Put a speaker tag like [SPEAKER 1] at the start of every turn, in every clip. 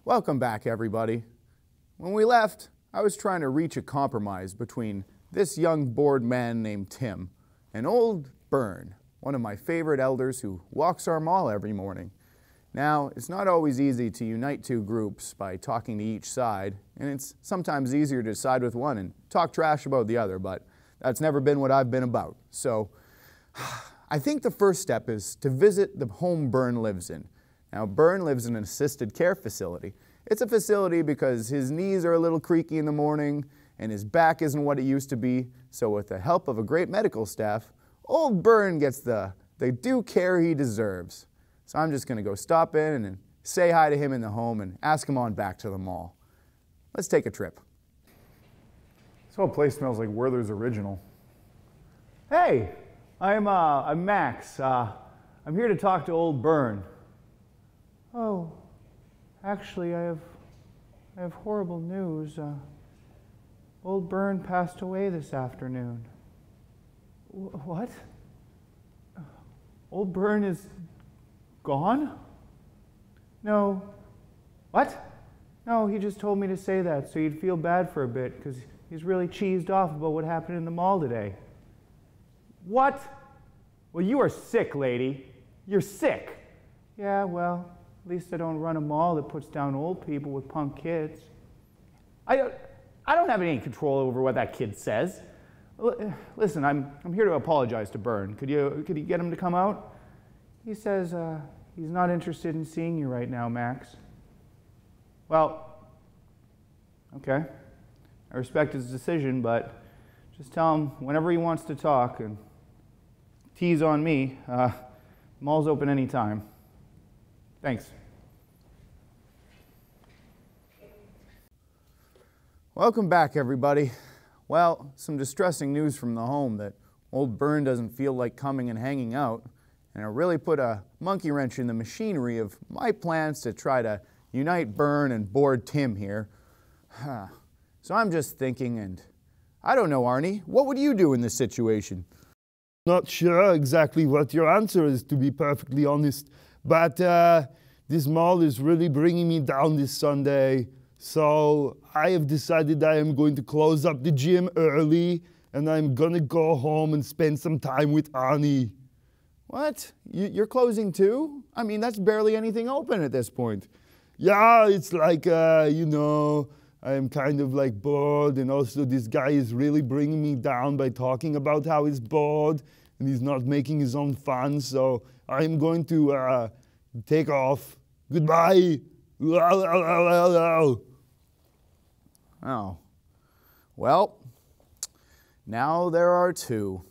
[SPEAKER 1] Welcome back, everybody. When we left, I was trying to reach a compromise between this young bored man named Tim and old Bern, one of my favorite elders who walks our mall every morning. Now, it's not always easy to unite two groups by talking to each side, and it's sometimes easier to side with one and talk trash about the other, but that's never been what I've been about. So, I think the first step is to visit the home Bern lives in. Now, Bern lives in an assisted care facility. It's a facility because his knees are a little creaky in the morning and his back isn't what it used to be. So with the help of a great medical staff, old Bern gets the due care he deserves. So I'm just going to go stop in and say hi to him in the home and ask him on back to the mall. Let's take a trip.
[SPEAKER 2] This whole place smells like Werther's Original. Hey, I'm Max. I'm here to talk to old Bern. Oh, actually, I have horrible news. Old Bern passed away this afternoon. What? Old Bern is gone? No. What? No, he just told me to say that so you'd feel bad for a bit because he's really cheesed off about what happened in the mall today. What? Well, you are sick, lady. You're sick. Yeah, well, at least I don't run a mall that puts down old people with punk kids. I don't have any control over what that kid says. Listen, I'm here to apologize to Bern. Could you get him to come out? He says he's not interested in seeing you right now, Max. Well, okay. I respect his decision, but just tell him whenever he wants to talk and tease on me. Mall's open anytime. Thanks.
[SPEAKER 1] Welcome back, everybody. Well, some distressing news from the home that old Bern doesn't feel like coming and hanging out, and it really put a monkey wrench in the machinery of my plans to try to unite Bern and bored Tim here. So I'm just thinking, and I don't know, Arnie, what would you do in this situation?
[SPEAKER 3] Not sure exactly what your answer is, to be perfectly honest, but this mall is really bringing me down this Sunday. So I have decided I am going to close up the gym early and I'm gonna go home and spend some time with Arnie.
[SPEAKER 1] What? You're closing too? I mean, that's barely anything open at this point.
[SPEAKER 3] Yeah, it's like, you know, I'm kind of like bored, and also this guy is really bringing me down by talking about how he's bored and he's not making his own fun, so I'm going to take off. Goodbye.
[SPEAKER 1] Oh. Well, now there are two.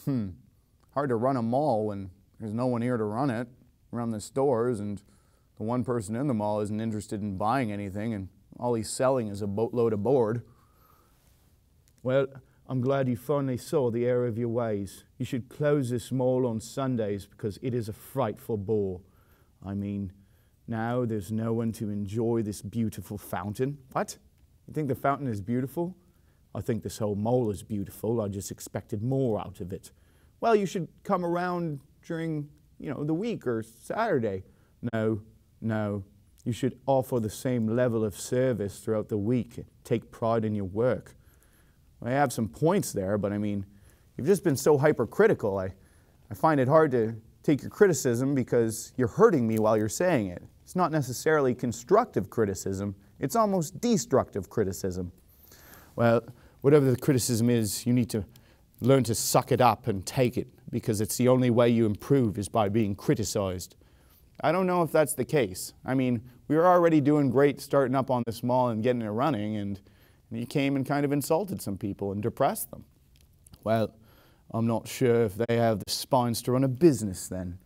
[SPEAKER 1] Hard to run a mall when there's no one here to run it, run the stores, and the one person in the mall isn't interested in buying anything, and all he's selling is a boatload of board. Well, I'm glad you finally saw the error of your ways. You should close this mall on Sundays because it is a frightful bore. I mean, now there's no one to enjoy this beautiful fountain. What? You think the fountain is beautiful? I think this whole mall is beautiful. I just expected more out of it. Well, you should come around during, the week or Saturday. No. You should offer the same level of service throughout the week. Take pride in your work. I have some points there, but I mean, you've just been so hypercritical. I find it hard to take your criticism because you're hurting me while you're saying it. It's not necessarily constructive criticism. It's almost destructive criticism. Well, whatever the criticism is, you need to learn to suck it up and take it, because it's the only way you improve is by being criticized. I don't know if that's the case. I mean, we were already doing great starting up on this mall and getting it running, and you came and kind of insulted some people and depressed them. Well, I'm not sure if they have the spines to run a business then.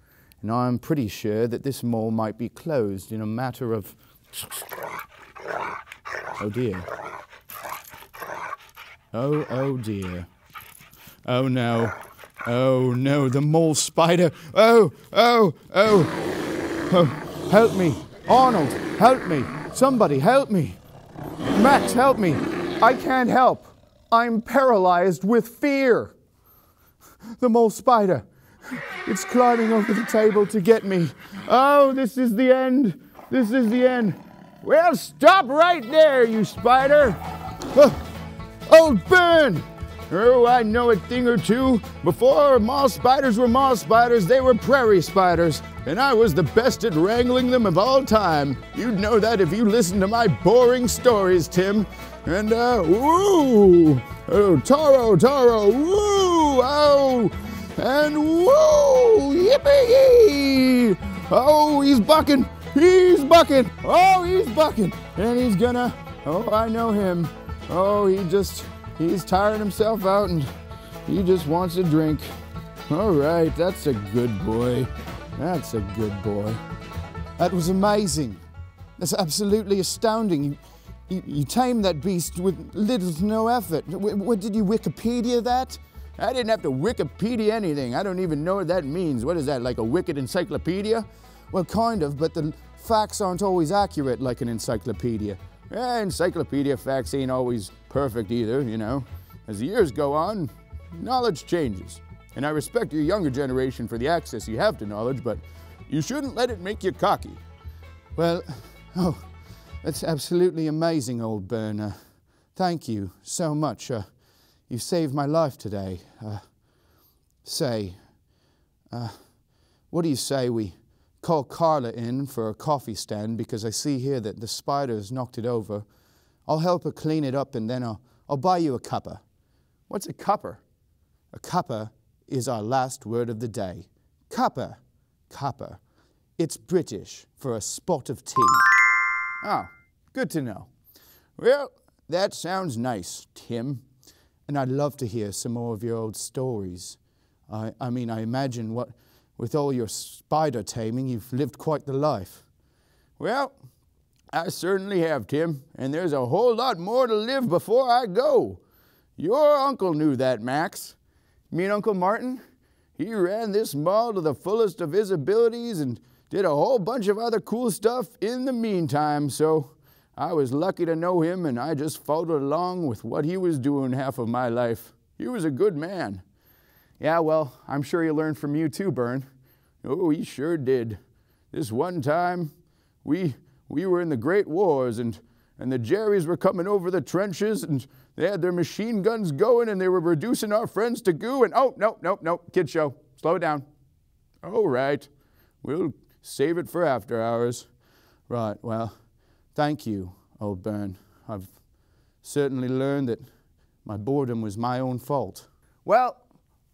[SPEAKER 1] And I'm pretty sure that this mall might be closed in a matter of... Oh dear. Oh dear. Oh no. Oh no, the mall spider. Oh, help me. Arnold, help me. Somebody help me. Max, help me. I can't help. I'm paralyzed with fear. The mole spider. It's climbing over the table to get me. Oh, this is the end. This is the end. Well, stop right there, you spider. Old Ben! Oh, I know a thing or two. Before moss spiders were moss spiders, they were prairie spiders. And I was the best at wrangling them of all time. You'd know that if you listened to my boring stories, Tim. And, woo! Oh, Taro, woo! Oh! And woo! Yippee! Oh, he's bucking! He's bucking! Oh, he's bucking! And he's gonna... Oh, I know him. Oh, he's tiring himself out and he just wants a drink. All right, that's a good boy. That's a good boy. That was amazing. That's absolutely astounding. You tamed that beast with little to no effort. What did you Wikipedia that? I didn't have to Wikipedia anything. I don't even know what that means. What is that, like a wicked encyclopedia? Well, kind of, but the facts aren't always accurate like an encyclopedia. Encyclopedia facts ain't always perfect either, you know. As the years go on, knowledge changes. And I respect your younger generation for the access you have to knowledge, but you shouldn't let it make you cocky. Well, oh, that's absolutely amazing, old Bern. Thank you so much. You saved my life today. What do you say we call Carla in for a coffee stand, because I see here that the spiders knocked it over. I'll help her clean it up and then I'll buy you a cuppa. What's a cuppa? A cuppa is our last word of the day. Cuppa. Cuppa. It's British for a spot of tea. Oh, good to know. Well, that sounds nice, Tim. And I'd love to hear some more of your old stories. I mean, I imagine with all your spider taming, you've lived quite the life. Well, I certainly have, Tim, and there's a whole lot more to live before I go. Your uncle knew that, Max. You mean Uncle Martin? He ran this mall to the fullest of his abilities and did a whole bunch of other cool stuff in the meantime, so I was lucky to know him, and I just followed along with what he was doing half of my life. He was a good man. Yeah, well, I'm sure he learned from you too, Bern. Oh, he sure did. This one time, we were in the Great Wars, and the Jerrys were coming over the trenches, and they had their machine guns going, and they were reducing our friends to goo, and oh, no, kid show. Slow it down. All right. We'll save it for after hours. Right, well, thank you, old Bern. I've certainly learned that my boredom was my own fault.
[SPEAKER 2] Well,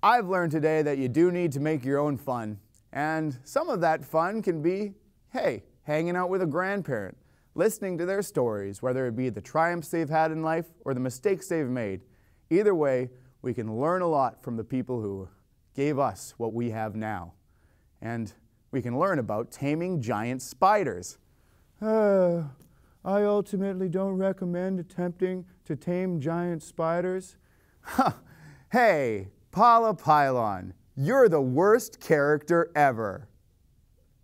[SPEAKER 2] I've learned today that you do need to make your own fun. And some of that fun can be, hey, hanging out with a grandparent, listening to their stories, whether it be the triumphs they've had in life or the mistakes they've made. Either way, we can learn a lot from the people who gave us what we have now. And we can learn about taming giant spiders. I ultimately don't recommend attempting to tame giant spiders. Hey, Paula Pylon, you're the worst character ever.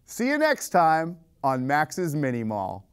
[SPEAKER 2] See you next time on Max's Mini Mall.